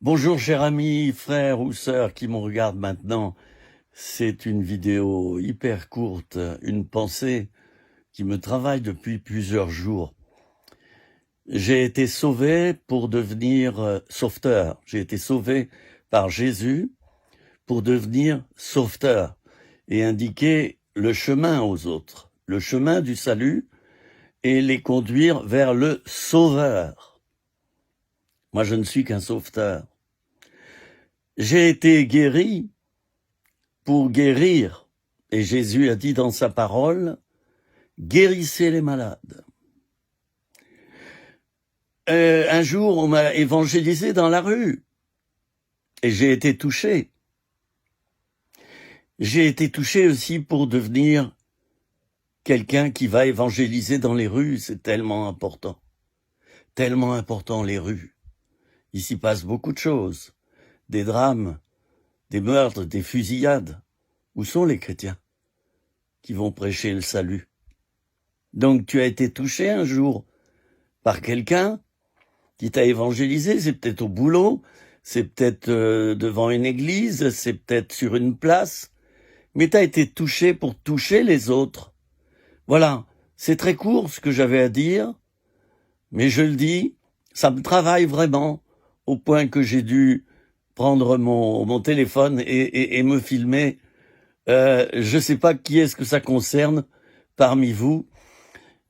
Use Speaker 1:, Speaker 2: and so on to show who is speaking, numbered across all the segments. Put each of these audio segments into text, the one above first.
Speaker 1: Bonjour cher ami, frère ou sœur qui me regarde maintenant. C'est une vidéo hyper courte, une pensée qui me travaille depuis plusieurs jours. J'ai été sauvé pour devenir sauveteur. J'ai été sauvé par Jésus pour devenir sauveteur et indiquer le chemin aux autres, le chemin du salut et les conduire vers le sauveur. Moi, je ne suis qu'un sauveteur. J'ai été guéri pour guérir. Et Jésus a dit dans sa parole, guérissez les malades. Un jour, on m'a évangélisé dans la rue. Et j'ai été touché. J'ai été touché aussi pour devenir quelqu'un qui va évangéliser dans les rues. C'est tellement important. Tellement important, les rues. Il s'y passe beaucoup de choses. Des drames, des meurtres, des fusillades. Où sont les chrétiens qui vont prêcher le salut? Donc tu as été touché un jour par quelqu'un qui t'a évangélisé, c'est peut-être au boulot, c'est peut-être devant une église, c'est peut-être sur une place, mais tu as été touché pour toucher les autres. Voilà, c'est très court ce que j'avais à dire, mais je le dis, ça me travaille vraiment, au point que j'ai dû prendre mon téléphone et me filmer. Je ne sais pas qui est-ce que ça concerne parmi vous.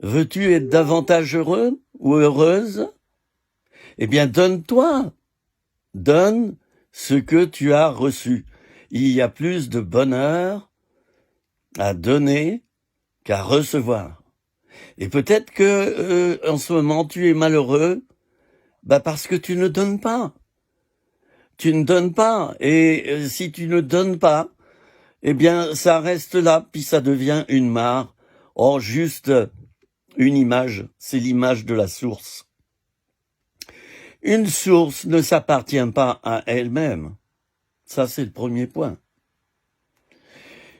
Speaker 1: Veux-tu être davantage heureux ou heureuse? Eh bien, donne-toi. Donne ce que tu as reçu. Il y a plus de bonheur à donner qu'à recevoir. Et peut-être que en ce moment tu es malheureux, parce que tu ne donnes pas. Tu ne donnes pas. Et si tu ne donnes pas, eh bien, ça reste là, puis ça devient une mare. Oh, juste une image, c'est l'image de la source. Une source ne s'appartient pas à elle-même. Ça, c'est le premier point.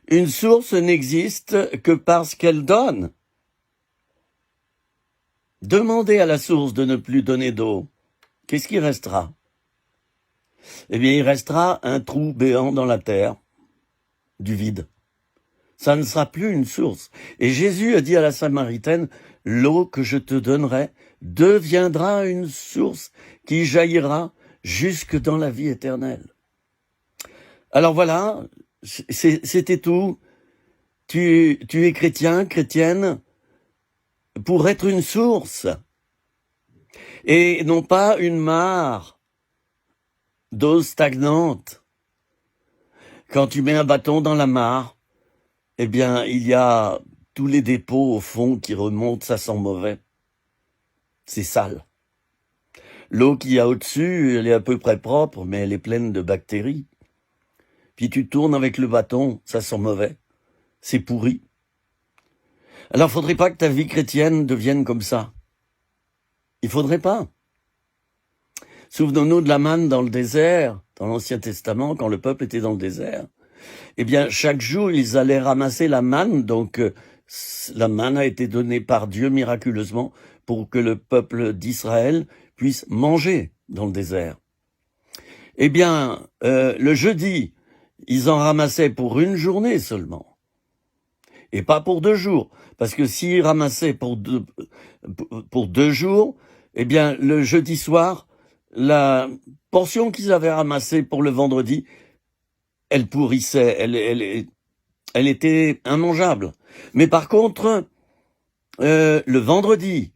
Speaker 1: Une source n'existe que parce qu'elle donne. Demandez à la source de ne plus donner d'eau. Qu'est-ce qui restera? Eh bien, il restera un trou béant dans la terre, du vide. Ça ne sera plus une source. Et Jésus a dit à la Samaritaine, l'eau que je te donnerai deviendra une source qui jaillira jusque dans la vie éternelle. Alors voilà, c'était tout. Tu es chrétien, chrétienne, pour être une source. Et non pas une mare d'eau stagnante. Quand tu mets un bâton dans la mare, eh bien, il y a tous les dépôts au fond qui remontent, ça sent mauvais. C'est sale. L'eau qu'il y a au-dessus, elle est à peu près propre, mais elle est pleine de bactéries. Puis tu tournes avec le bâton, ça sent mauvais. C'est pourri. Alors, faudrait pas que ta vie chrétienne devienne comme ça. Il faudrait pas. Souvenons-nous de la manne dans le désert, dans l'Ancien Testament, quand le peuple était dans le désert. Eh bien, chaque jour, ils allaient ramasser la manne, donc la manne a été donnée par Dieu miraculeusement pour que le peuple d'Israël puisse manger dans le désert. Eh bien, le jeudi, ils en ramassaient pour une journée seulement, et pas pour 2 jours, parce que s'ils ramassaient pour deux jours, eh bien, le jeudi soir, la portion qu'ils avaient ramassée pour le vendredi, elle pourrissait, elle était immangeable. Mais par contre, le vendredi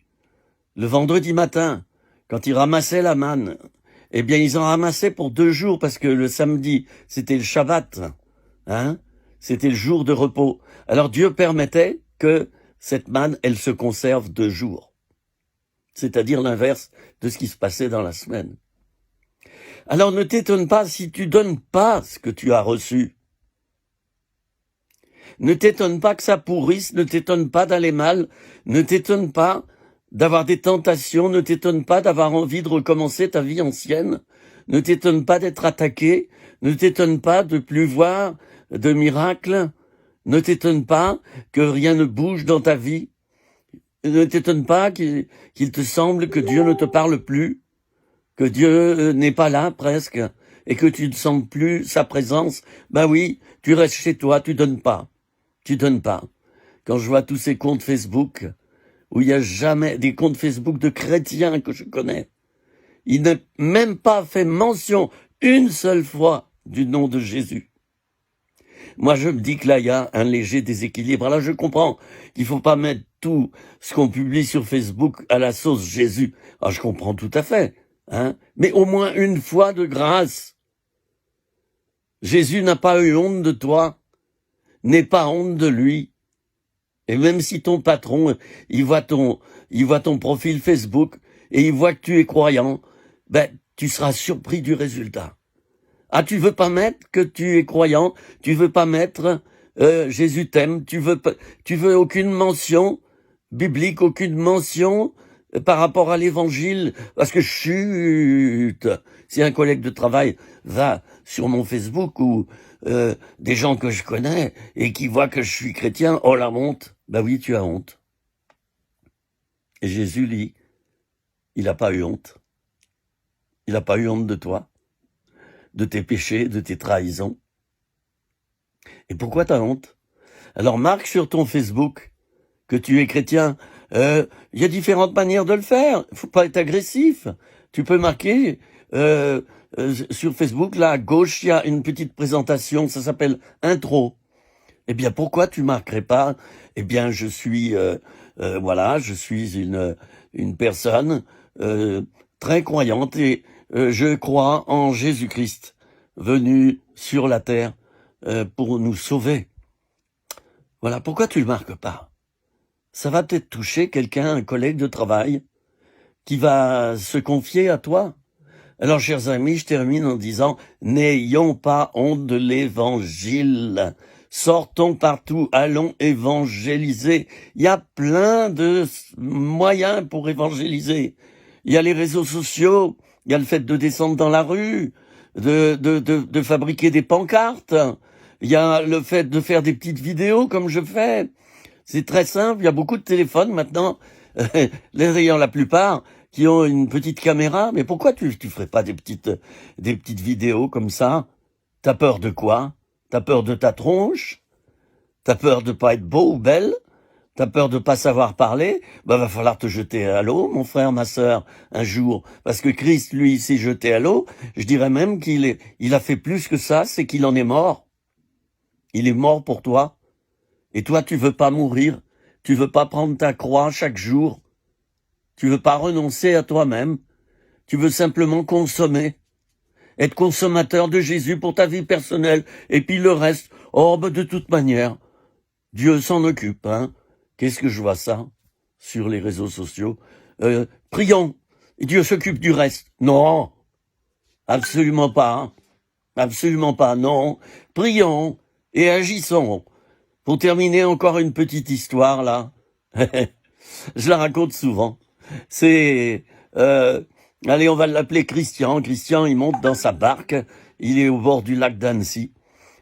Speaker 1: matin, quand ils ramassaient la manne, eh bien, ils en ramassaient pour 2 jours, parce que le samedi, c'était le Shabbat, hein, c'était le jour de repos. Alors Dieu permettait que cette manne, elle se conserve 2 jours. C'est-à-dire l'inverse de ce qui se passait dans la semaine. Alors ne t'étonne pas si tu donnes pas ce que tu as reçu. Ne t'étonne pas que ça pourrisse, ne t'étonne pas d'aller mal, ne t'étonne pas d'avoir des tentations, ne t'étonne pas d'avoir envie de recommencer ta vie ancienne, ne t'étonne pas d'être attaqué, ne t'étonne pas de plus voir de miracles, ne t'étonne pas que rien ne bouge dans ta vie, ne t'étonne pas qu'il te semble que Dieu ne te parle plus, que Dieu n'est pas là presque, et que tu ne sens plus sa présence, ben oui, tu restes chez toi, tu donnes pas. Tu donnes pas. Quand je vois tous ces comptes Facebook, où il n'y a jamais des comptes Facebook de chrétiens que je connais, il n'a même pas fait mention une seule fois du nom de Jésus. Moi, je me dis que là, il y a un léger déséquilibre. Alors, je comprends qu'il faut pas mettre tout ce qu'on publie sur Facebook à la sauce Jésus. Alors, je comprends tout à fait, hein. Mais au moins une fois de grâce. Jésus n'a pas eu honte de toi, n'aie pas honte de lui. Et même si ton patron, il voit ton profil Facebook et il voit que tu es croyant, ben, tu seras surpris du résultat. Ah, tu veux pas mettre que tu es croyant, tu veux pas mettre Jésus t'aime, tu veux aucune mention biblique, aucune mention par rapport à l'évangile, parce que chut, si un collègue de travail va sur mon Facebook ou des gens que je connais et qui voient que je suis chrétien, oh la honte, ben oui, tu as honte. Et Jésus, lui, il n'a pas eu honte. Il n'a pas eu honte de toi, de tes péchés, de tes trahisons. Et pourquoi t'as honte? Alors marque sur ton Facebook que tu es chrétien. Il y a différentes manières de le faire. Il faut pas être agressif. Tu peux marquer sur Facebook, là à gauche, il y a une petite présentation, ça s'appelle intro. Eh bien, pourquoi tu marquerais pas? Eh bien, je suis je suis une personne très croyante et je crois en Jésus-Christ venu sur la terre pour nous sauver. Voilà, pourquoi tu le marques pas? Ça va peut-être toucher quelqu'un, un collègue de travail, qui va se confier à toi. Alors, chers amis, je termine en disant, n'ayons pas honte de l'évangile. Sortons partout, allons évangéliser. Il y a plein de moyens pour évangéliser. Il y a les réseaux sociaux, il y a le fait de descendre dans la rue, de fabriquer des pancartes. Il y a le fait de faire des petites vidéos comme je fais. C'est très simple, il y a beaucoup de téléphones maintenant, d'ailleurs la plupart, qui ont une petite caméra. Mais pourquoi tu ferais pas des petites vidéos comme ça? T'as peur de quoi? T'as peur de ta tronche? T'as peur de pas être beau ou belle? T'as peur de pas savoir parler? Va falloir te jeter à l'eau, mon frère, ma sœur, un jour. Parce que Christ, lui, s'est jeté à l'eau. Je dirais même il a fait plus que ça, c'est qu'il en est mort. Il est mort pour toi. Et toi, tu veux pas mourir. Tu veux pas prendre ta croix chaque jour. Tu veux pas renoncer à toi-même. Tu veux simplement consommer. Être consommateur de Jésus pour ta vie personnelle. Et puis le reste, de toute manière, Dieu s'en occupe, hein. Qu'est-ce que je vois ça sur les réseaux sociaux? Prions, et Dieu s'occupe du reste. Non, absolument pas, hein. Absolument pas, non. Prions et agissons. Pour terminer, encore une petite histoire, là. Je la raconte souvent. C'est... allez, on va l'appeler Christian. Christian, il monte dans sa barque. Il est au bord du lac d'Annecy.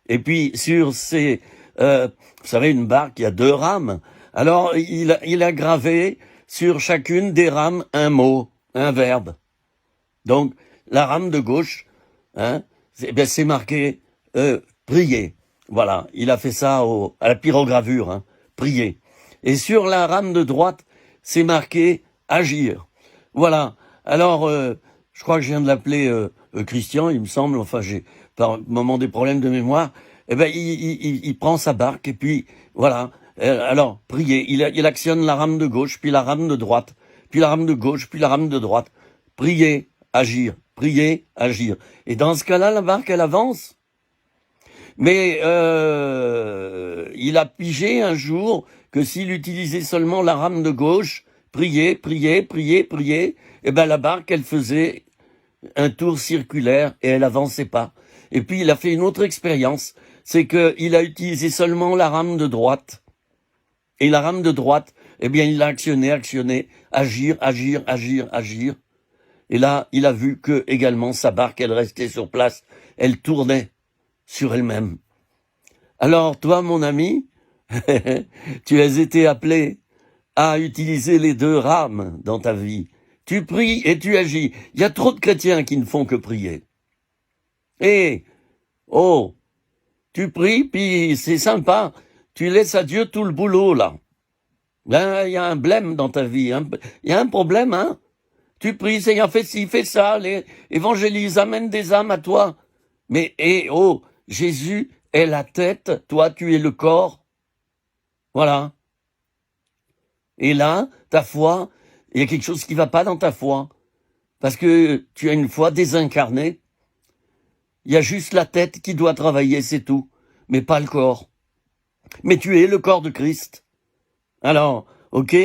Speaker 1: Et puis, sur ces... vous savez, une barque, il y a 2 rames. Alors, il a gravé sur chacune des rames un mot, un verbe. Donc, la rame de gauche, hein, c'est marqué prier. Voilà, il a fait ça à la pyrogravure, hein, prier. Et sur la rame de droite, c'est marqué agir. Voilà. Alors, je crois que je viens de l'appeler Christian, il me semble. Enfin, j'ai par moment des problèmes de mémoire. Eh ben, il prend sa barque et puis voilà. Alors, prier. Il actionne la rame de gauche, puis la rame de droite, puis la rame de gauche, puis la rame de droite. Prier, agir. Prier, agir. Et dans ce cas-là, la barque, elle avance. Mais il a pigé un jour que s'il utilisait seulement la rame de gauche, prier, eh ben la barque, elle faisait un tour circulaire et elle avançait pas. Et puis il a fait une autre expérience, c'est qu'il a utilisé seulement la rame de droite. Et la rame de droite, eh bien il l'a actionné, agir. Et là, il a vu que également sa barque, elle restait sur place, elle tournait sur elle-même. Alors toi, mon ami, tu as été appelé à utiliser les 2 rames dans ta vie. Tu pries et tu agis. Il y a trop de chrétiens qui ne font que prier. Et, oh, tu pries, puis c'est sympa. Tu laisses à Dieu tout le boulot, là. Ben, il y a un blême dans ta vie. Il y a un problème, hein. Tu pries, Seigneur, fais ci, fais ça, évangélise, amène des âmes à toi. Mais, oh, Jésus est la tête, toi tu es le corps. Voilà. Et là, ta foi, il y a quelque chose qui va pas dans ta foi. Parce que tu as une foi désincarnée. Il y a juste la tête qui doit travailler, c'est tout. Mais pas le corps. Mais tu es le corps de Christ. Alors, ok,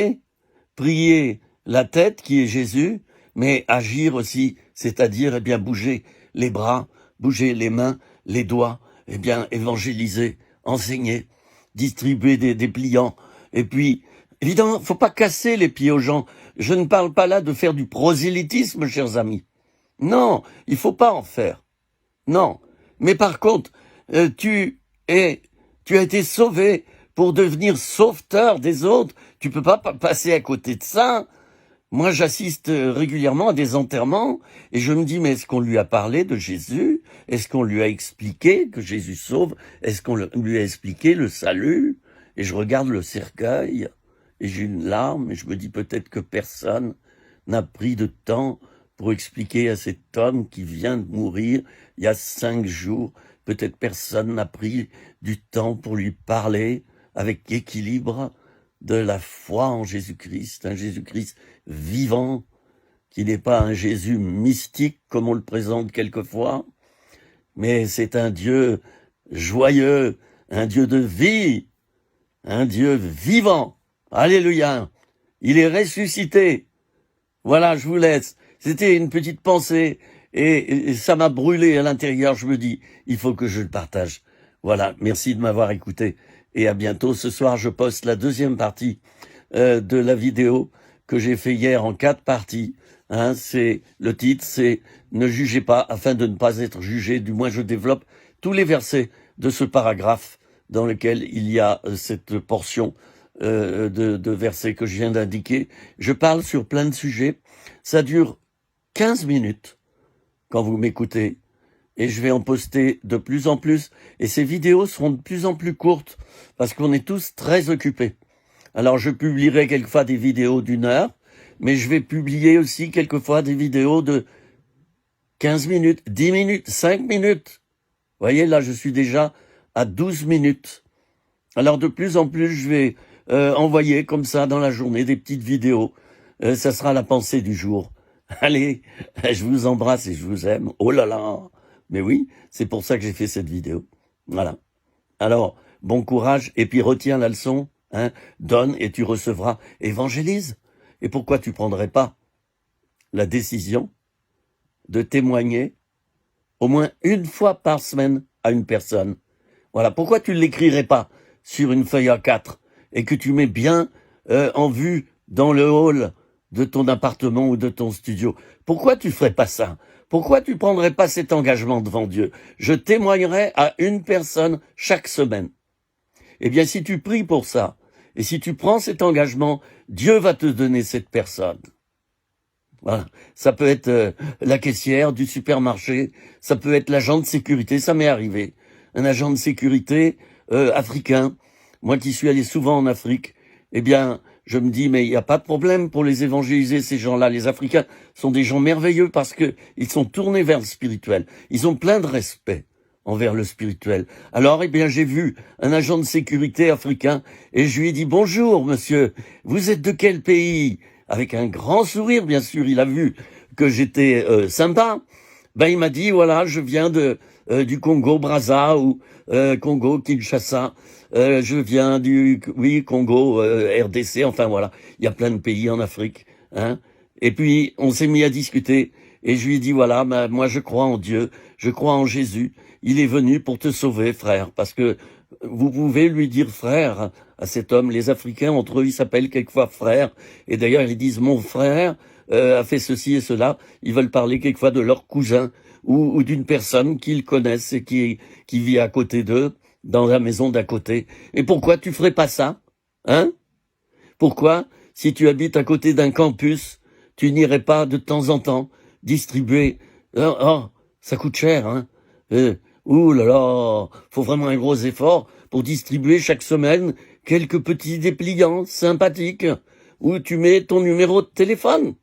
Speaker 1: prier la tête qui est Jésus, mais agir aussi, c'est-à-dire, bouger les bras, bouger les mains, les doigts, évangéliser, enseigner, distribuer des pliants. Et puis, évidemment, faut pas casser les pieds aux gens. Je ne parle pas là de faire du prosélytisme, chers amis. Non, il faut pas en faire. Non. Mais par contre, tu as été sauvé pour devenir sauveteur des autres. Tu peux pas passer à côté de ça. Moi, j'assiste régulièrement à des enterrements et je me dis, mais est-ce qu'on lui a parlé de Jésus? Est-ce qu'on lui a expliqué que Jésus sauve? Est-ce qu'on lui a expliqué le salut? Et je regarde le cercueil et j'ai une larme et je me dis peut-être que personne n'a pris de temps pour expliquer à cet homme qui vient de mourir il y a 5 jours. Peut-être personne n'a pris du temps pour lui parler avec équilibre de la foi en Jésus-Christ, un Jésus-Christ vivant, qui n'est pas un Jésus mystique comme on le présente quelquefois, mais c'est un Dieu joyeux, un Dieu de vie, un Dieu vivant. Alléluia. Il est ressuscité. Voilà, je vous laisse. C'était une petite pensée et ça m'a brûlé à l'intérieur. Je me dis, il faut que je le partage. Voilà, merci de m'avoir écouté et à bientôt. Ce soir, je poste la deuxième partie de la vidéo que j'ai fait hier en 4 parties. Hein, le titre, c'est « Ne jugez pas afin de ne pas être jugé ». Du moins, je développe tous les versets de ce paragraphe dans lequel il y a cette portion de versets que je viens d'indiquer. Je parle sur plein de sujets. Ça dure 15 minutes quand vous m'écoutez. Et je vais en poster de plus en plus. Et ces vidéos seront de plus en plus courtes parce qu'on est tous très occupés. Alors je publierai quelquefois des vidéos d'1 heure, mais je vais publier aussi quelquefois des vidéos de 15 minutes, 10 minutes, 5 minutes. Vous voyez, là je suis déjà à 12 minutes. Alors de plus en plus, je vais envoyer comme ça dans la journée des petites vidéos. Ça sera la pensée du jour. Allez, je vous embrasse et je vous aime. Oh là là! Mais oui, c'est pour ça que j'ai fait cette vidéo. Voilà. Alors, bon courage et puis retiens la leçon. Hein, donne et tu recevras. Évangélise. Et pourquoi tu prendrais pas la décision de témoigner au moins 1 fois par semaine à une personne? Voilà. Pourquoi tu ne l'écrirais pas sur une feuille A4 et que tu mets bien en vue dans le hall de ton appartement ou de ton studio? Pourquoi tu ferais pas ça? Pourquoi tu prendrais pas cet engagement devant Dieu? Je témoignerai à 1 personne chaque semaine. Eh bien, si tu pries pour ça, et si tu prends cet engagement, Dieu va te donner cette personne. Voilà. Ça peut être la caissière du supermarché, ça peut être l'agent de sécurité, ça m'est arrivé. Un agent de sécurité africain, moi qui suis allé souvent en Afrique, eh bien, je me dis, mais il n'y a pas de problème pour les évangéliser, ces gens-là. Les Africains sont des gens merveilleux parce que ils sont tournés vers le spirituel. Ils ont plein de respect envers le spirituel. Alors, eh bien, j'ai vu un agent de sécurité africain et je lui ai dit, bonjour, monsieur, vous êtes de quel pays? Avec un grand sourire, bien sûr, il a vu que j'étais sympa. Ben, il m'a dit, voilà, je viens du Congo-Brazza ou Congo-Kinshasa. Je viens du Congo, RDC, enfin voilà. Il y a plein de pays en Afrique. Hein. Et puis, on s'est mis à discuter. Et je lui ai dit, voilà, moi je crois en Dieu, je crois en Jésus. Il est venu pour te sauver, frère. Parce que vous pouvez lui dire frère à cet homme. Les Africains, entre eux, ils s'appellent quelquefois frère. Et d'ailleurs, ils disent, mon frère a fait ceci et cela. Ils veulent parler quelquefois de leur cousin ou d'une personne qu'ils connaissent et qui vit à côté d'eux, dans la maison d'à côté. Et pourquoi tu ferais pas ça? Hein? Pourquoi, si tu habites à côté d'un campus, tu n'irais pas de temps en temps distribuer... ça coûte cher, hein. Ouh là là, faut vraiment un gros effort pour distribuer chaque semaine quelques petits dépliants sympathiques où tu mets ton numéro de téléphone.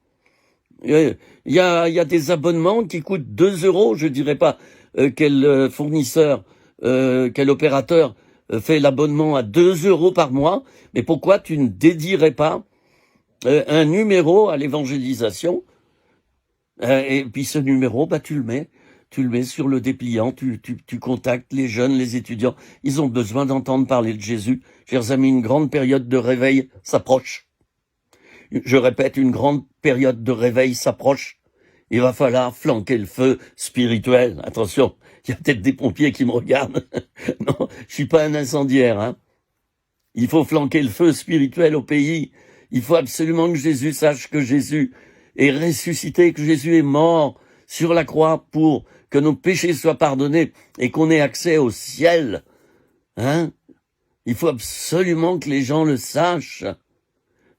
Speaker 1: Il y a des abonnements qui coûtent 2 euros, je dirais pas quel fournisseur, quel opérateur fait l'abonnement à 2 euros par mois, mais pourquoi tu ne dédierais pas un numéro à l'évangélisation et puis ce numéro, tu le mets sur le dépliant, tu contactes les jeunes, les étudiants, ils ont besoin d'entendre parler de Jésus. Chers amis, une grande période de réveil s'approche. Je répète, une grande période de réveil s'approche. Il va falloir flanquer le feu spirituel. Attention, il y a peut-être des pompiers qui me regardent. Non, je suis pas un incendiaire, hein. Il faut flanquer le feu spirituel au pays. Il faut absolument que Jésus sache que Jésus est ressuscité, que Jésus est mort sur la croix pour que nos péchés soient pardonnés et qu'on ait accès au ciel. Hein? Il faut absolument que les gens le sachent.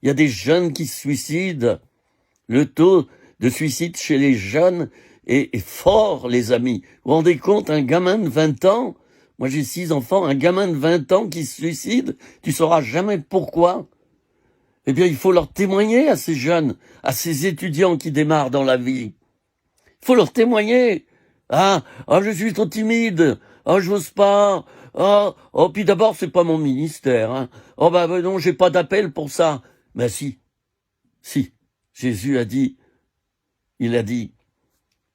Speaker 1: Il y a des jeunes qui se suicident. Le taux de suicide chez les jeunes est fort, les amis. Vous vous rendez compte, un gamin de 20 ans, moi j'ai 6 enfants, un gamin de 20 ans qui se suicide, tu sauras jamais pourquoi. Eh bien, il faut leur témoigner à ces jeunes, à ces étudiants qui démarrent dans la vie. Il faut leur témoigner. Je suis trop timide. J'ose pas. Puis d'abord, c'est pas mon ministère. Hein. Non, j'ai pas d'appel pour ça. Mais si. Jésus il a dit,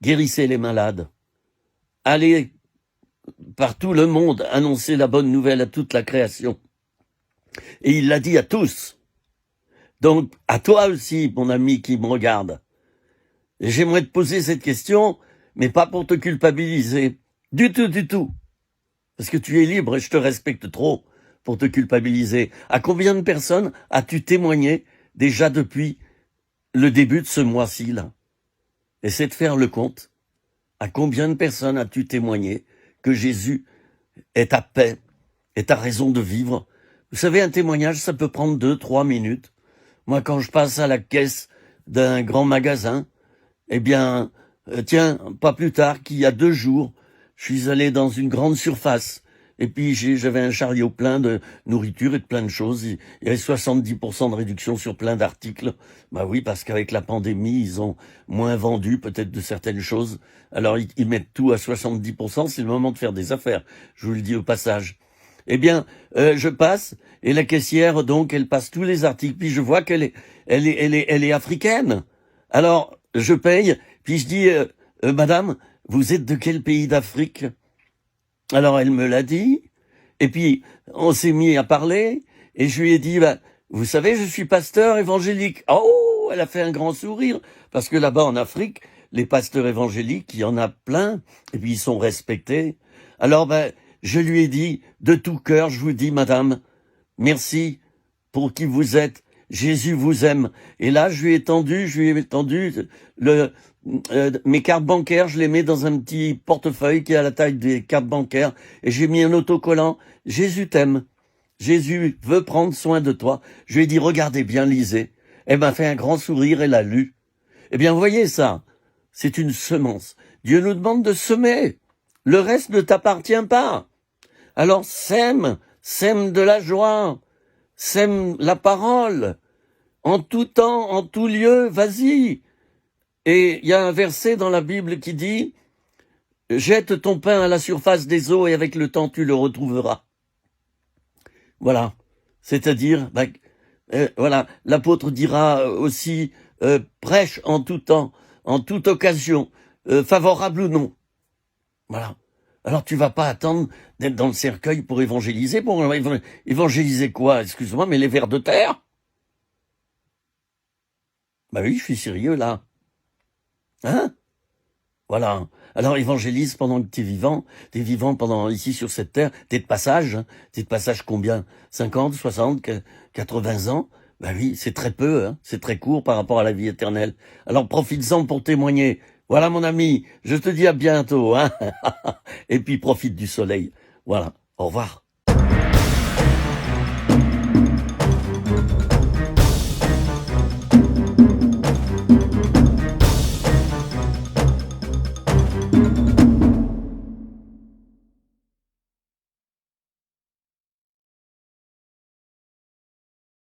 Speaker 1: guérissez les malades. Allez par tout le monde annoncer la bonne nouvelle à toute la création. Et il l'a dit à tous. Donc, à toi aussi, mon ami qui me regarde. J'aimerais te poser cette question, mais pas pour te culpabiliser. Du tout. Parce que tu es libre et je te respecte trop pour te culpabiliser. À combien de personnes as-tu témoigné déjà depuis le début de ce mois-ci, là? Essaie de faire le compte. À combien de personnes as-tu témoigné que Jésus est ta paix, est ta raison de vivre? Vous savez, un témoignage, ça peut prendre 2-3 minutes. Moi, quand je passe à la caisse d'un grand magasin, pas plus tard qu'il y a 2 jours, je suis allé dans une grande surface. Et puis, j'avais un chariot plein de nourriture et de plein de choses. Il y avait 70% de réduction sur plein d'articles. Oui, parce qu'avec la pandémie, ils ont moins vendu peut-être de certaines choses. Alors, ils mettent tout à 70%. C'est le moment de faire des affaires. Je vous le dis au passage. Je passe, et la caissière, donc, elle passe tous les articles, puis je vois qu'elle est africaine. Alors, je paye, puis je dis, madame, vous êtes de quel pays d'Afrique? Alors, elle me l'a dit, et puis, on s'est mis à parler, et je lui ai dit, vous savez, je suis pasteur évangélique. Oh, elle a fait un grand sourire, parce que là-bas, en Afrique, les pasteurs évangéliques, il y en a plein, et puis ils sont respectés. Alors, je lui ai dit, de tout cœur, je vous dis, madame, merci pour qui vous êtes. Jésus vous aime. Et là, je lui ai tendu mes cartes bancaires, je les mets dans un petit portefeuille qui est à la taille des cartes bancaires, et j'ai mis un autocollant. Jésus t'aime. Jésus veut prendre soin de toi. Je lui ai dit, regardez bien, lisez. Elle m'a fait un grand sourire, elle a lu. Vous voyez ça, c'est une semence. Dieu nous demande de semer. Le reste ne t'appartient pas. Alors sème de la joie, sème la parole. En tout temps, en tout lieu, vas-y. Et il y a un verset dans la Bible qui dit, jette ton pain à la surface des eaux et avec le temps tu le retrouveras. Voilà. C'est-à-dire, l'apôtre dira aussi, prêche en tout temps, en toute occasion, favorable ou non. Voilà. Alors tu vas pas attendre d'être dans le cercueil pour évangéliser. Pour évangéliser quoi? Excuse-moi, mais les vers de terre? Oui, je suis sérieux là. Hein? Voilà. Alors évangélise pendant que t'es vivant pendant ici sur cette terre, t'es de passage, hein. T'es de passage combien? 50, 60, 80 ans? Oui, c'est très peu, hein. C'est très court par rapport à la vie éternelle. Alors profites-en pour témoigner. Voilà mon ami, je te dis à bientôt, hein. Et puis profite du soleil. Voilà, au revoir.